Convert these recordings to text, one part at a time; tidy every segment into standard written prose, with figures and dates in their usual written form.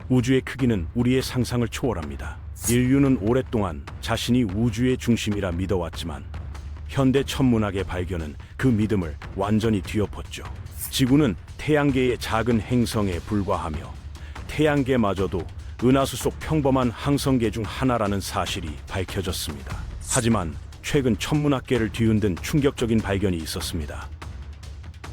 우주의 크기는 우리의 상상을 초월합니다. 인류는 오랫동안 자신이 우주의 중심이라 믿어왔지만 현대 천문학의 발견은 그 믿음을 완전히 뒤엎었죠. 지구는 태양계의 작은 행성에 불과하며 태양계마저도 은하수 속 평범한 항성계 중 하나라는 사실이 밝혀졌습니다. 하지만 최근 천문학계를 뒤흔든 충격적인 발견이 있었습니다.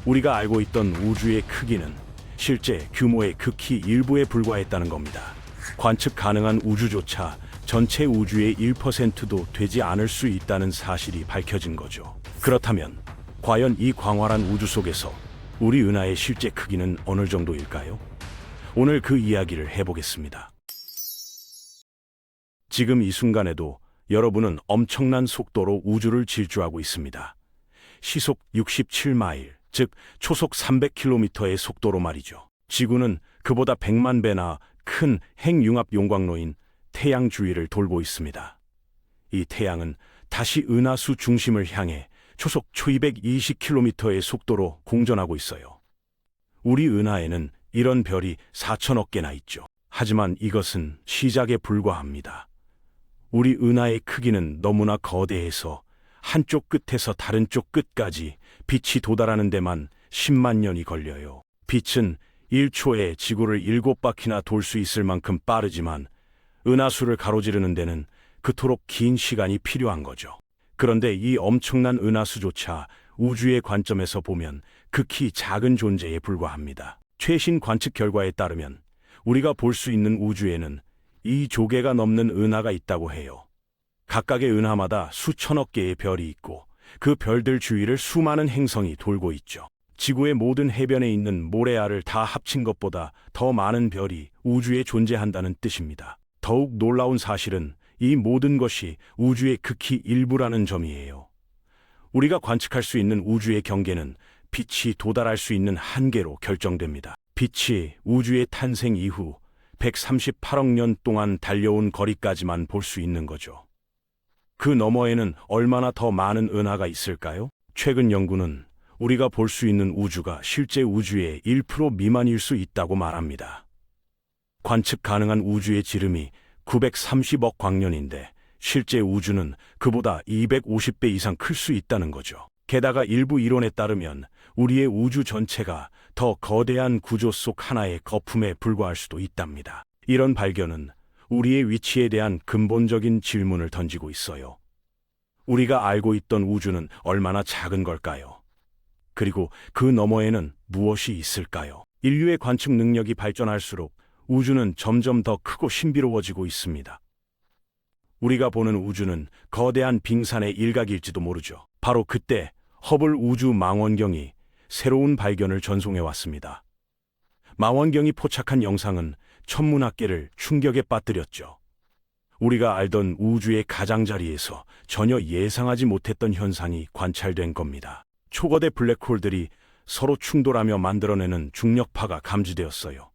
우리가 알고 있던 우주의 크기는 실제 규모의 극히 일부에 불과했다는 겁니다. 관측 가능한 우주조차 전체 우주의 1%도 되지 않을 수 있다는 사실이 밝혀진 거죠. 그렇다면 과연 이 광활한 우주 속에서 우리 은하의 실제 크기는 어느 정도일까요? 오늘 그 이야기를 해보겠습니다. 지금 이 순간에도 여러분은 엄청난 속도로 우주를 질주하고 있습니다. 시속 67마일, 즉 초속 300km의 속도로 말이죠. 지구는 그보다 100만 배나 큰 핵융합 용광로인 태양 주위를 돌고 있습니다. 이 태양은 다시 은하수 중심을 향해 초속 1220km의 속도로 공전하고 있어요. 우리 은하에는 이런 별이 4천억 개나 있죠. 하지만 이것은 시작에 불과합니다. 우리 은하의 크기는 너무나 거대해서 한쪽 끝에서 다른 쪽 끝까지 빛이 도달하는 데만 10만 년이 걸려요. 빛은 1초에 지구를 7바퀴나 돌 수 있을 만큼 빠르지만 은하수를 가로지르는 데는 그토록 긴 시간이 필요한 거죠. 그런데 이 엄청난 은하수조차 우주의 관점에서 보면 극히 작은 존재에 불과합니다. 최신 관측 결과에 따르면 우리가 볼 수 있는 우주에는 2조 개가 넘는 은하가 있다고 해요. 각각의 은하마다 수천억 개의 별이 있고 그 별들 주위를 수많은 행성이 돌고 있죠. 지구의 모든 해변에 있는 모래알을 다 합친 것보다 더 많은 별이 우주에 존재한다는 뜻입니다. 더욱 놀라운 사실은 이 모든 것이 우주의 극히 일부라는 점이에요. 우리가 관측할 수 있는 우주의 경계는 빛이 도달할 수 있는 한계로 결정됩니다. 빛이 우주의 탄생 이후 138억 년 동안 달려온 거리까지만 볼 수 있는 거죠. 그 너머에는 얼마나 더 많은 은하가 있을까요? 최근 연구는 우리가 볼 수 있는 우주가 실제 우주의 1% 미만일 수 있다고 말합니다. 관측 가능한 우주의 지름이 930억 광년인데 실제 우주는 그보다 250배 이상 클 수 있다는 거죠. 게다가 일부 이론에 따르면 우리의 우주 전체가 더 거대한 구조 속 하나의 거품에 불과할 수도 있답니다. 이런 발견은 우리의 위치에 대한 근본적인 질문을 던지고 있어요. 우리가 알고 있던 우주는 얼마나 작은 걸까요? 그리고 그 너머에는 무엇이 있을까요? 인류의 관측 능력이 발전할수록 우주는 점점 더 크고 신비로워지고 있습니다. 우리가 보는 우주는 거대한 빙산의 일각일지도 모르죠. 바로 그때 허블 우주 망원경이 새로운 발견을 전송해 왔습니다. 망원경이 포착한 영상은 천문학계를 충격에 빠뜨렸죠. 우리가 알던 우주의 가장자리에서 전혀 예상하지 못했던 현상이 관찰된 겁니다. 초거대 블랙홀들이 서로 충돌하며 만들어내는 중력파가 감지되었어요.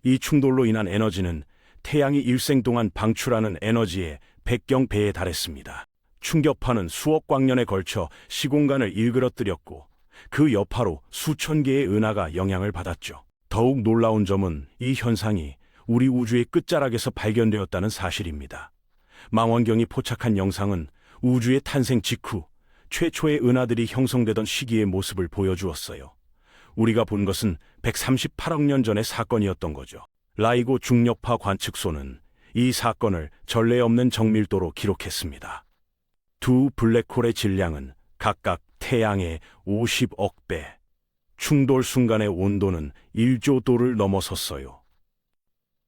이 충돌로 인한 에너지는 태양이 일생 동안 방출하는 에너지의 100경배에 달했습니다. 충격파는 수억 광년에 걸쳐 시공간을 일그러뜨렸고 그 여파로 수천 개의 은하가 영향을 받았죠. 더욱 놀라운 점은 이 현상이 우리 우주의 끝자락에서 발견되었다는 사실입니다. 망원경이 포착한 영상은 우주의 탄생 직후 최초의 은하들이 형성되던 시기의 모습을 보여주었어요. 우리가 본 것은 138억 년 전의 사건이었던 거죠. 라이고 중력파 관측소는 이 사건을 전례 없는 정밀도로 기록했습니다. 두 블랙홀의 질량은 각각 태양의 50억 배, 충돌 순간의 온도는 1조 도를 넘어섰어요.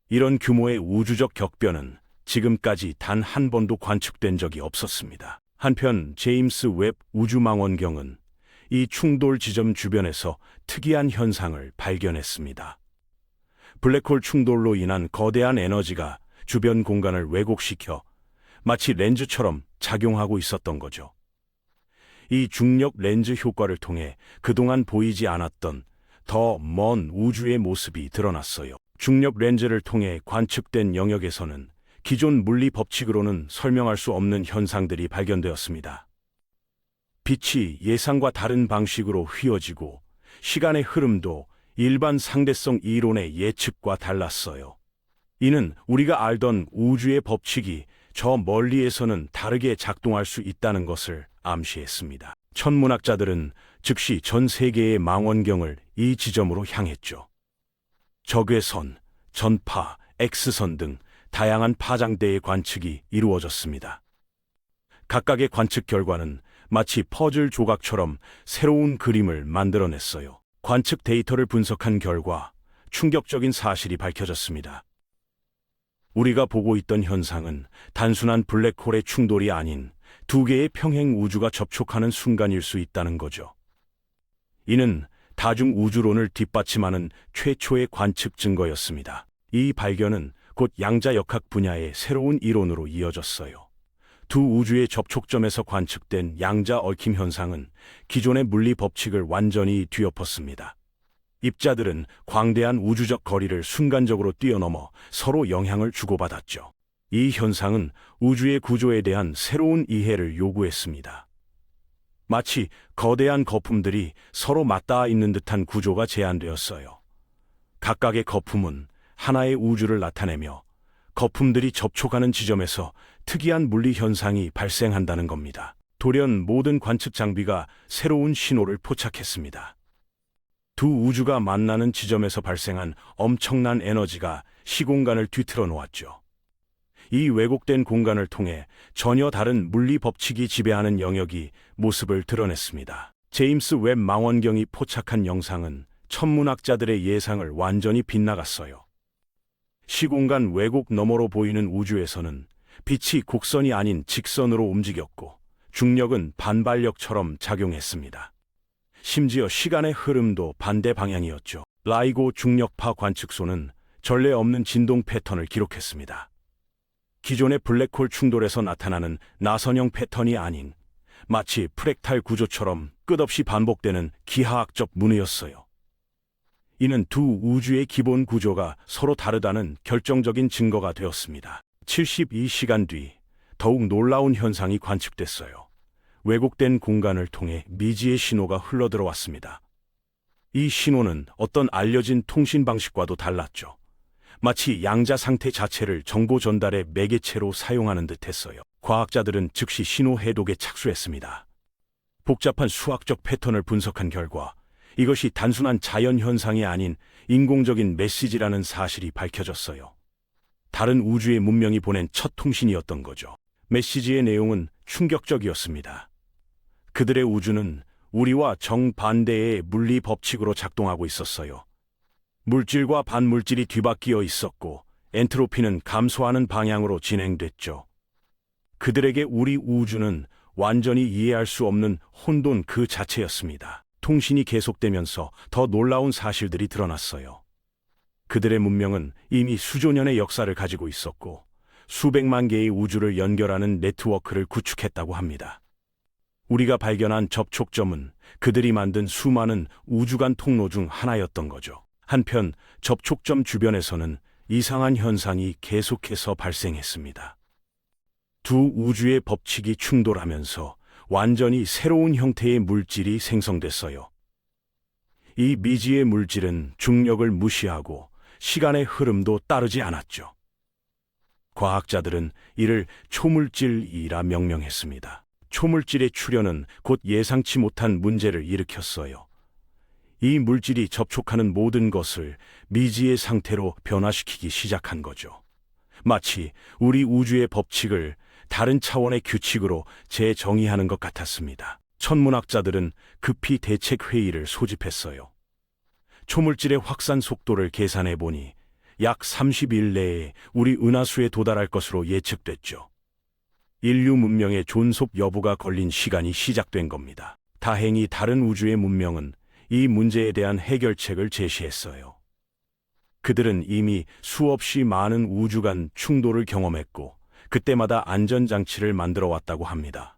이런 규모의 우주적 격변은 지금까지 단 한 번도 관측된 적이 없었습니다. 한편 제임스 웹 우주망원경은 이 충돌 지점 주변에서 특이한 현상을 발견했습니다. 블랙홀 충돌로 인한 거대한 에너지가 주변 공간을 왜곡시켜 마치 렌즈처럼 작용하고 있었던 거죠. 이 중력 렌즈 효과를 통해 그동안 보이지 않았던 더 먼 우주의 모습이 드러났어요. 중력 렌즈를 통해 관측된 영역에서는 기존 물리 법칙으로는 설명할 수 없는 현상들이 발견되었습니다. 빛이 예상과 다른 방식으로 휘어지고 시간의 흐름도 일반 상대성 이론의 예측과 달랐어요. 이는 우리가 알던 우주의 법칙이 저 멀리에서는 다르게 작동할 수 있다는 것을 암시했습니다. 천문학자들은 즉시 전 세계의 망원경을 이 지점으로 향했죠. 적외선, 전파, X선 등 다양한 파장대의 관측이 이루어졌습니다. 각각의 관측 결과는 마치 퍼즐 조각처럼 새로운 그림을 만들어냈어요. 관측 데이터를 분석한 결과 충격적인 사실이 밝혀졌습니다. 우리가 보고 있던 현상은 단순한 블랙홀의 충돌이 아닌 두 개의 평행 우주가 접촉하는 순간일 수 있다는 거죠. 이는 다중 우주론을 뒷받침하는 최초의 관측 증거였습니다. 이 발견은 곧 양자역학 분야의 새로운 이론으로 이어졌어요. 두 우주의 접촉점에서 관측된 양자 얽힘 현상은 기존의 물리 법칙을 완전히 뒤엎었습니다. 입자들은 광대한 우주적 거리를 순간적으로 뛰어넘어 서로 영향을 주고받았죠. 이 현상은 우주의 구조에 대한 새로운 이해를 요구했습니다. 마치 거대한 거품들이 서로 맞닿아 있는 듯한 구조가 제안되었어요. 각각의 거품은 하나의 우주를 나타내며 거품들이 접촉하는 지점에서 특이한 물리 현상이 발생한다는 겁니다. 돌연 모든 관측 장비가 새로운 신호를 포착했습니다. 두 우주가 만나는 지점에서 발생한 엄청난 에너지가 시공간을 뒤틀어 놓았죠. 이 왜곡된 공간을 통해 전혀 다른 물리 법칙이 지배하는 영역이 모습을 드러냈습니다. 제임스 웹 망원경이 포착한 영상은 천문학자들의 예상을 완전히 빗나갔어요. 시공간 왜곡 너머로 보이는 우주에서는 빛이 곡선이 아닌 직선으로 움직였고 중력은 반발력처럼 작용했습니다. 심지어 시간의 흐름도 반대 방향이었죠. 라이고 중력파 관측소는 전례 없는 진동 패턴을 기록했습니다. 기존의 블랙홀 충돌에서 나타나는 나선형 패턴이 아닌 마치 프랙탈 구조처럼 끝없이 반복되는 기하학적 문의였어요. 이는 두 우주의 기본 구조가 서로 다르다는 결정적인 증거가 되었습니다. 72시간 뒤 더욱 놀라운 현상이 관측됐어요. 왜곡된 공간을 통해 미지의 신호가 흘러들어왔습니다. 이 신호는 어떤 알려진 통신 방식과도 달랐죠. 마치 양자 상태 자체를 정보 전달의 매개체로 사용하는 듯했어요. 과학자들은 즉시 신호 해독에 착수했습니다. 복잡한 수학적 패턴을 분석한 결과 이것이 단순한 자연 현상이 아닌 인공적인 메시지라는 사실이 밝혀졌어요. 다른 우주의 문명이 보낸 첫 통신이었던 거죠. 메시지의 내용은 충격적이었습니다. 그들의 우주는 우리와 정반대의 물리 법칙으로 작동하고 있었어요. 물질과 반물질이 뒤바뀌어 있었고 엔트로피는 감소하는 방향으로 진행됐죠. 그들에게 우리 우주는 완전히 이해할 수 없는 혼돈 그 자체였습니다. 통신이 계속되면서 더 놀라운 사실들이 드러났어요. 그들의 문명은 이미 수조 년의 역사를 가지고 있었고 수백만 개의 우주를 연결하는 네트워크를 구축했다고 합니다. 우리가 발견한 접촉점은 그들이 만든 수많은 우주 간 통로 중 하나였던 거죠. 한편 접촉점 주변에서는 이상한 현상이 계속해서 발생했습니다. 두 우주의 법칙이 충돌하면서 완전히 새로운 형태의 물질이 생성됐어요. 이 미지의 물질은 중력을 무시하고 시간의 흐름도 따르지 않았죠. 과학자들은 이를 초물질이라 명명했습니다. 초물질의 출현은 곧 예상치 못한 문제를 일으켰어요. 이 물질이 접촉하는 모든 것을 미지의 상태로 변화시키기 시작한 거죠. 마치 우리 우주의 법칙을 다른 차원의 규칙으로 재정의하는 것 같았습니다. 천문학자들은 급히 대책 회의를 소집했어요. 초물질의 확산 속도를 계산해 보니 약 30일 내에 우리 은하수에 도달할 것으로 예측됐죠. 인류 문명의 존속 여부가 걸린 시간이 시작된 겁니다. 다행히 다른 우주의 문명은 이 문제에 대한 해결책을 제시했어요. 그들은 이미 수없이 많은 우주 간 충돌을 경험했고 그때마다 안전장치를 만들어 왔다고 합니다.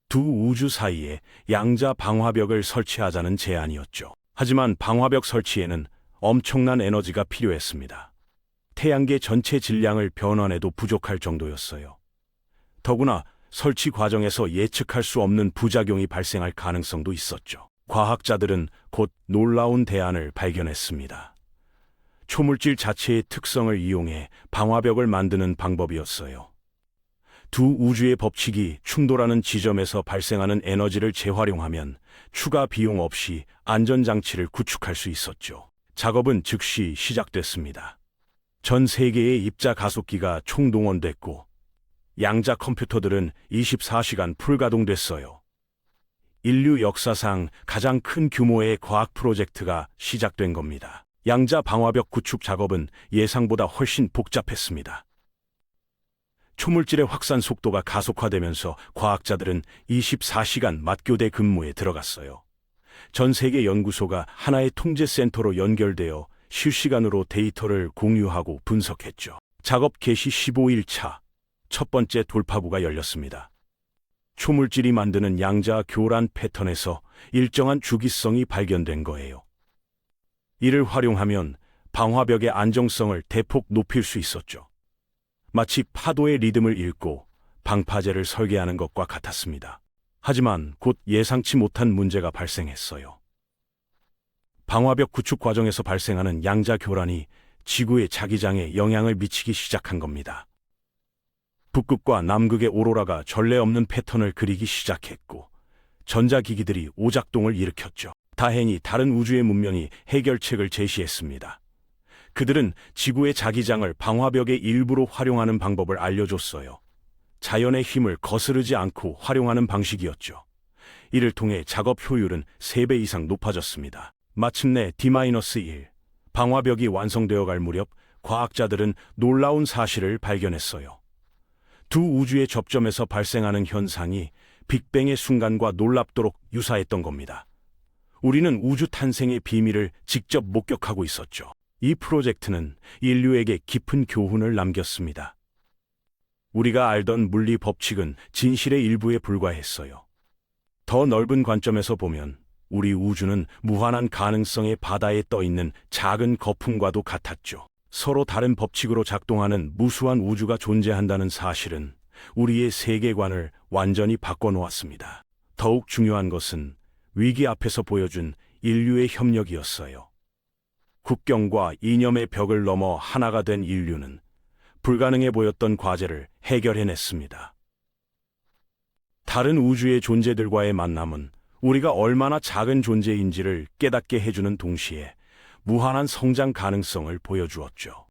두 우주 사이에 양자 방화벽을 설치하자는 제안이었죠. 하지만 방화벽 설치에는 엄청난 에너지가 필요했습니다. 태양계 전체 질량을 변환해도 부족할 정도였어요. 더구나 설치 과정에서 예측할 수 없는 부작용이 발생할 가능성도 있었죠. 과학자들은 곧 놀라운 대안을 발견했습니다. 초물질 자체의 특성을 이용해 방화벽을 만드는 방법이었어요. 두 우주의 법칙이 충돌하는 지점에서 발생하는 에너지를 재활용하면 추가 비용 없이 안전장치를 구축할 수 있었죠. 작업은 즉시 시작됐습니다. 전 세계의 입자 가속기가 총동원됐고 양자 컴퓨터들은 24시간 풀가동됐어요. 인류 역사상 가장 큰 규모의 과학 프로젝트가 시작된 겁니다. 양자 방화벽 구축 작업은 예상보다 훨씬 복잡했습니다. 초물질의 확산 속도가 가속화되면서 과학자들은 24시간 맞교대 근무에 들어갔어요. 전 세계 연구소가 하나의 통제센터로 연결되어 실시간으로 데이터를 공유하고 분석했죠. 작업 개시 15일 차, 첫 번째 돌파구가 열렸습니다. 초물질이 만드는 양자 교란 패턴에서 일정한 주기성이 발견된 거예요. 이를 활용하면 방화벽의 안정성을 대폭 높일 수 있었죠. 마치 파도의 리듬을 읽고 방파제를 설계하는 것과 같았습니다. 하지만 곧 예상치 못한 문제가 발생했어요. 방화벽 구축 과정에서 발생하는 양자 교란이 지구의 자기장에 영향을 미치기 시작한 겁니다. 북극과 남극의 오로라가 전례 없는 패턴을 그리기 시작했고 전자기기들이 오작동을 일으켰죠. 다행히 다른 우주의 문명이 해결책을 제시했습니다. 그들은 지구의 자기장을 방화벽의 일부로 활용하는 방법을 알려줬어요. 자연의 힘을 거스르지 않고 활용하는 방식이었죠. 이를 통해 작업 효율은 3배 이상 높아졌습니다. 마침내 D-1, 방화벽이 완성되어 갈 무렵 과학자들은 놀라운 사실을 발견했어요. 두 우주의 접점에서 발생하는 현상이 빅뱅의 순간과 놀랍도록 유사했던 겁니다. 우리는 우주 탄생의 비밀을 직접 목격하고 있었죠. 이 프로젝트는 인류에게 깊은 교훈을 남겼습니다. 우리가 알던 물리 법칙은 진실의 일부에 불과했어요. 더 넓은 관점에서 보면 우리 우주는 무한한 가능성의 바다에 떠 있는 작은 거품과도 같았죠. 서로 다른 법칙으로 작동하는 무수한 우주가 존재한다는 사실은 우리의 세계관을 완전히 바꿔놓았습니다. 더욱 중요한 것은 위기 앞에서 보여준 인류의 협력이었어요. 국경과 이념의 벽을 넘어 하나가 된 인류는 불가능해 보였던 과제를 해결해냈습니다. 다른 우주의 존재들과의 만남은 우리가 얼마나 작은 존재인지를 깨닫게 해주는 동시에 무한한 성장 가능성을 보여주었죠.